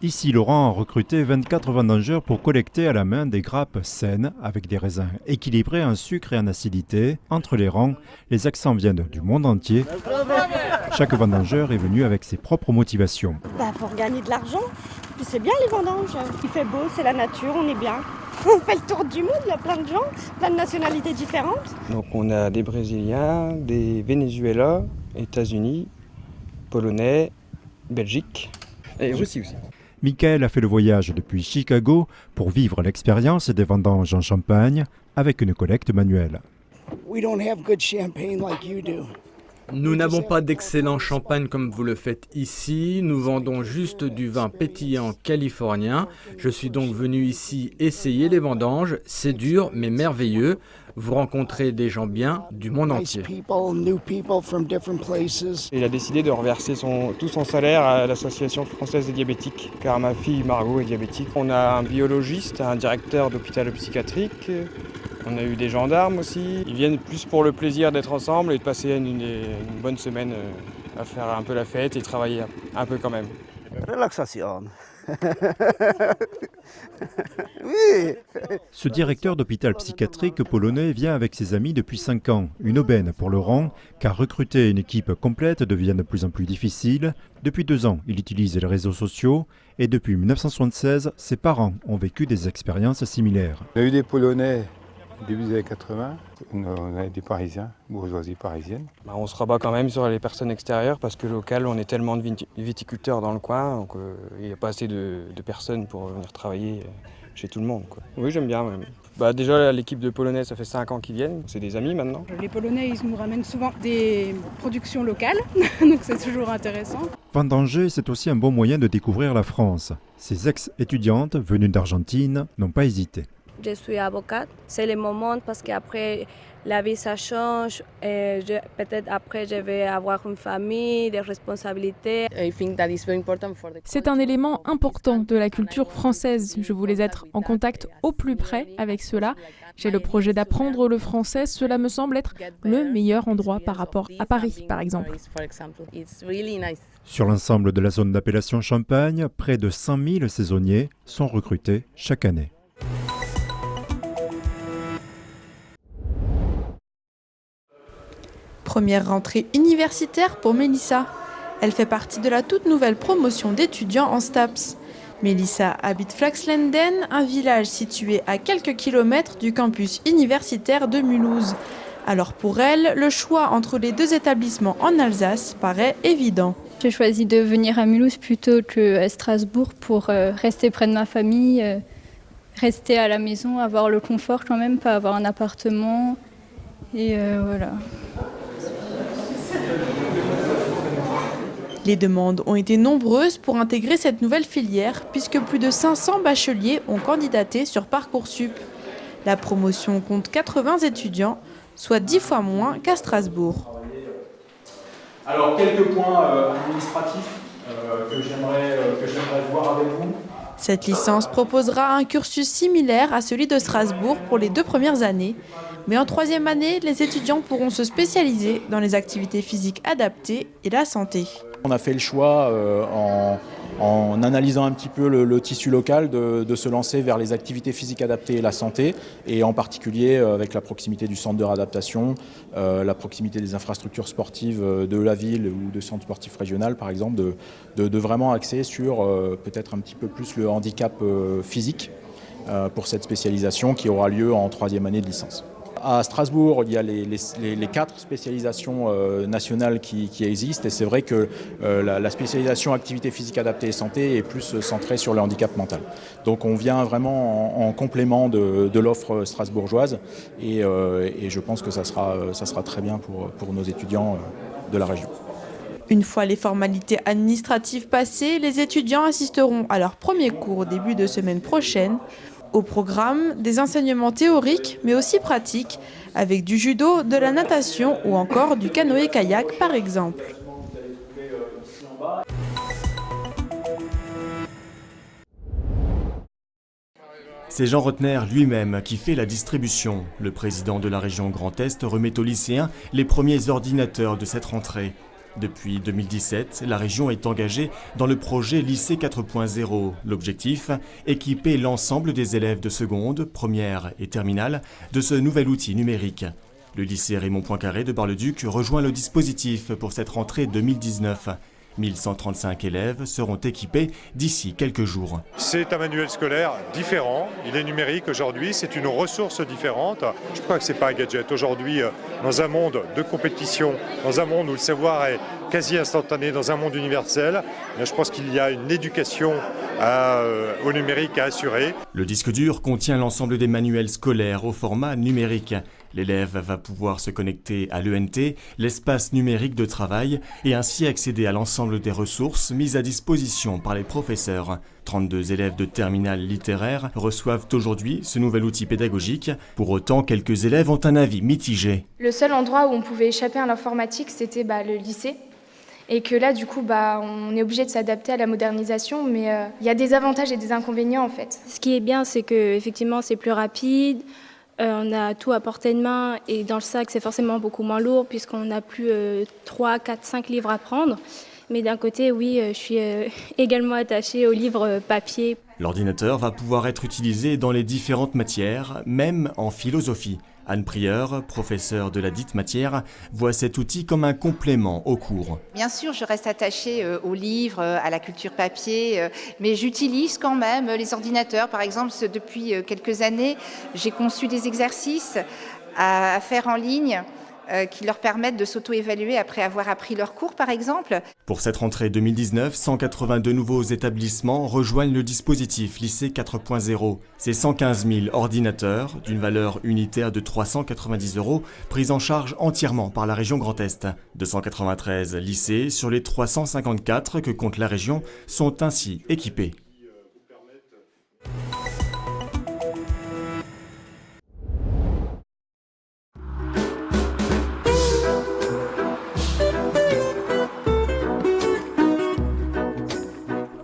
Ici, Laurent a recruté 24 vendangeurs pour collecter à la main des grappes saines avec des raisins équilibrés en sucre et en acidité. Entre les rangs, les accents viennent du monde entier. Chaque vendangeur est venu avec ses propres motivations. Pour gagner de l'argent. Puis c'est bien les vendanges. Il fait beau, c'est la nature, on est bien. On fait le tour du monde, il y a plein de gens, plein de nationalités différentes. Donc on a des Brésiliens, des Venezuela, États-Unis, Polonais, Belgique et Russie aussi. Michael a fait le voyage depuis Chicago pour vivre l'expérience des vendanges en Champagne avec une collecte manuelle. Nous n'avons pas d'excellent champagne comme vous le faites ici, nous vendons juste du vin pétillant californien. Je suis donc venu ici essayer les vendanges, c'est dur mais merveilleux. Vous rencontrez des gens bien du monde entier. Il a décidé de reverser tout son salaire à l'Association française des diabétiques, car ma fille Margot est diabétique. On a un biologiste, un directeur d'hôpital psychiatrique, on a eu des gendarmes aussi. Ils viennent plus pour le plaisir d'être ensemble et de passer une bonne semaine à faire un peu la fête et travailler un peu quand même. Relaxation. Oui. Ce directeur d'hôpital psychiatrique polonais vient avec ses amis depuis 5 ans. Une aubaine pour Laurent, car recruter une équipe complète devient de plus en plus difficile. Depuis 2 ans, il utilise les réseaux sociaux et depuis 1976, ses parents ont vécu des expériences similaires. On a eu des Polonais début des années 80, on a des Parisiens, bourgeoisie parisienne. On se rabat quand même sur les personnes extérieures parce que local, on est tellement de viticulteurs dans le coin, donc il n'y a pas assez de personnes pour venir travailler chez tout le monde, quoi. Oui, j'aime bien même. Déjà, l'équipe de Polonais, ça fait 5 ans qu'ils viennent, c'est des amis maintenant. Les Polonais, ils nous ramènent souvent des productions locales, donc c'est toujours intéressant. Vendanger, c'est aussi un bon moyen de découvrir la France. Ces ex-étudiantes venues d'Argentine n'ont pas hésité. Je suis avocate, c'est le moment parce qu'après la vie ça change et peut-être après je vais avoir une famille, des responsabilités. C'est un élément important de la culture française. Je voulais être en contact au plus près avec cela. J'ai le projet d'apprendre le français. Cela me semble être le meilleur endroit par rapport à Paris, par exemple. Sur l'ensemble de la zone d'appellation Champagne, près de 100 000 saisonniers sont recrutés chaque année. Première rentrée universitaire pour Mélissa. Elle fait partie de la toute nouvelle promotion d'étudiants en STAPS. Mélissa habite Flaxlanden, un village situé à quelques kilomètres du campus universitaire de Mulhouse. Alors pour elle, le choix entre les 2 établissements en Alsace paraît évident. J'ai choisi de venir à Mulhouse plutôt qu'à Strasbourg pour rester près de ma famille, rester à la maison, avoir le confort quand même, pas avoir un appartement. Et voilà. Les demandes ont été nombreuses pour intégrer cette nouvelle filière puisque plus de 500 bacheliers ont candidaté sur Parcoursup. La promotion compte 80 étudiants, soit 10 fois moins qu'à Strasbourg. Alors quelques points administratifs que j'aimerais voir avec vous. Cette licence proposera un cursus similaire à celui de Strasbourg pour les 2 premières années. Mais en 3e année, les étudiants pourront se spécialiser dans les activités physiques adaptées et la santé. On a fait le choix, en analysant un petit peu le tissu local, de se lancer vers les activités physiques adaptées et la santé, et en particulier avec la proximité du centre de réadaptation, la proximité des infrastructures sportives de la ville ou de centres sportifs régional, par exemple, de vraiment axer sur peut-être un petit peu plus le handicap physique pour cette spécialisation qui aura lieu en 3e année de licence. À Strasbourg, il y a les 4 spécialisations nationales qui existent et c'est vrai que la spécialisation activité physique adaptée et santé est plus centrée sur le handicap mental. Donc on vient vraiment en complément de l'offre strasbourgeoise et je pense que ça sera très bien pour nos étudiants de la région. Une fois les formalités administratives passées, les étudiants assisteront à leur premier cours au début de semaine prochaine. Au programme, des enseignements théoriques mais aussi pratiques, avec du judo, de la natation ou encore du canoë-kayak par exemple. C'est Jean Rotner lui-même qui fait la distribution. Le président de la région Grand Est remet aux lycéens les premiers ordinateurs de cette rentrée. Depuis 2017, la région est engagée dans le projet Lycée 4.0. L'objectif, équiper l'ensemble des élèves de seconde, première et terminale de ce nouvel outil numérique. Le lycée Raymond Poincaré de Bar-le-Duc rejoint le dispositif pour cette rentrée 2019. 1135 élèves seront équipés d'ici quelques jours. C'est un manuel scolaire différent, il est numérique aujourd'hui, c'est une ressource différente. Je crois que ce n'est pas un gadget. Aujourd'hui, dans un monde de compétition, dans un monde où le savoir est quasi instantané, dans un monde universel, je pense qu'il y a une éducation au numérique à assurer. Le disque dur contient l'ensemble des manuels scolaires au format numérique. L'élève va pouvoir se connecter à l'ENT, l'espace numérique de travail, et ainsi accéder à l'ensemble des ressources mises à disposition par les professeurs. 32 élèves de terminale littéraire reçoivent aujourd'hui ce nouvel outil pédagogique. Pour autant, quelques élèves ont un avis mitigé. Le seul endroit où on pouvait échapper à l'informatique, c'était le lycée. Et que là, du coup, on est obligé de s'adapter à la modernisation, mais il y a des avantages et des inconvénients en fait. Ce qui est bien, c'est qu'effectivement, c'est plus rapide. On a tout à portée de main et dans le sac, c'est forcément beaucoup moins lourd puisqu'on n'a plus 3, 4, 5 livres à prendre. Mais d'un côté, oui, je suis également attachée aux livres papier. L'ordinateur va pouvoir être utilisé dans les différentes matières, même en philosophie. Anne Prieur, professeure de la dite matière, voit cet outil comme un complément au cours. Bien sûr, je reste attachée aux livres, à la culture papier, mais j'utilise quand même les ordinateurs. Par exemple, depuis quelques années, j'ai conçu des exercices à faire en ligne qui leur permettent de s'auto-évaluer après avoir appris leur cours, par exemple. Pour cette rentrée 2019, 182 nouveaux établissements rejoignent le dispositif Lycée 4.0. C'est 115 000 ordinateurs, d'une valeur unitaire de 390 €, pris en charge entièrement par la région Grand Est. 293 lycées sur les 354 que compte la région sont ainsi équipés.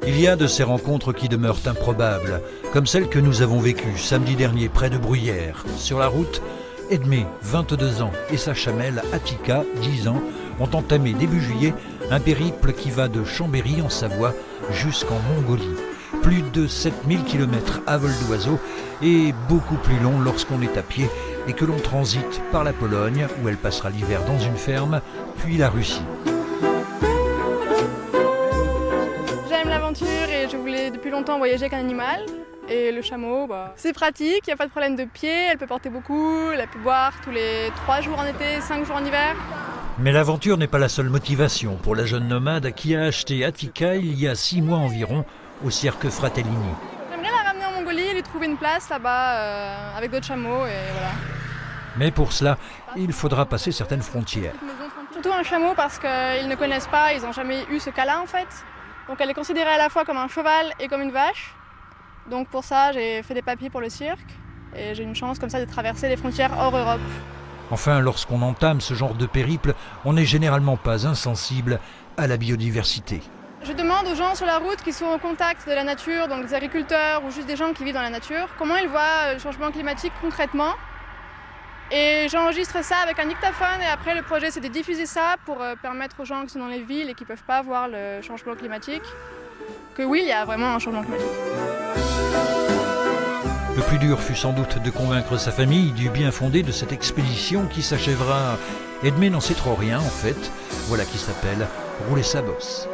Il y a de ces rencontres qui demeurent improbables, comme celle que nous avons vécue samedi dernier près de Bruyères. Sur la route, Edmé, 22 ans, et sa chamelle Attika, 10 ans, ont entamé début juillet un périple qui va de Chambéry en Savoie jusqu'en Mongolie. Plus de 7000 km à vol d'oiseau et beaucoup plus long lorsqu'on est à pied et que l'on transite par la Pologne où elle passera l'hiver dans une ferme, puis la Russie. J'aime l'aventure et je voulais depuis longtemps voyager avec un animal. Et le chameau, c'est pratique, il n'y a pas de problème de pied, elle peut porter beaucoup, elle peut boire tous les 3 jours en été, 5 jours en hiver. Mais l'aventure n'est pas la seule motivation pour la jeune nomade qui a acheté Attika il y a 6 mois environ au cirque Fratellini. J'aimerais la ramener en Mongolie et lui trouver une place là-bas avec d'autres chameaux et voilà. Mais pour cela, il faudra passer certaines frontières. Surtout un chameau parce qu'ils ne connaissent pas, ils n'ont jamais eu ce cas-là en fait. Donc elle est considérée à la fois comme un cheval et comme une vache. Donc pour ça, j'ai fait des papiers pour le cirque et j'ai une chance comme ça de traverser les frontières hors Europe. Enfin, lorsqu'on entame ce genre de périple, on n'est généralement pas insensible à la biodiversité. Je demande aux gens sur la route qui sont au contact de la nature, donc des agriculteurs ou juste des gens qui vivent dans la nature, comment ils voient le changement climatique concrètement. Et j'enregistre ça avec un dictaphone et après le projet c'est de diffuser ça pour permettre aux gens qui sont dans les villes et qui ne peuvent pas voir le changement climatique que oui, il y a vraiment un changement climatique. Le plus dur fut sans doute de convaincre sa famille du bien fondé de cette expédition qui s'achèvera. Edmé n'en sait trop rien en fait, voilà qui s'appelle rouler sa bosse.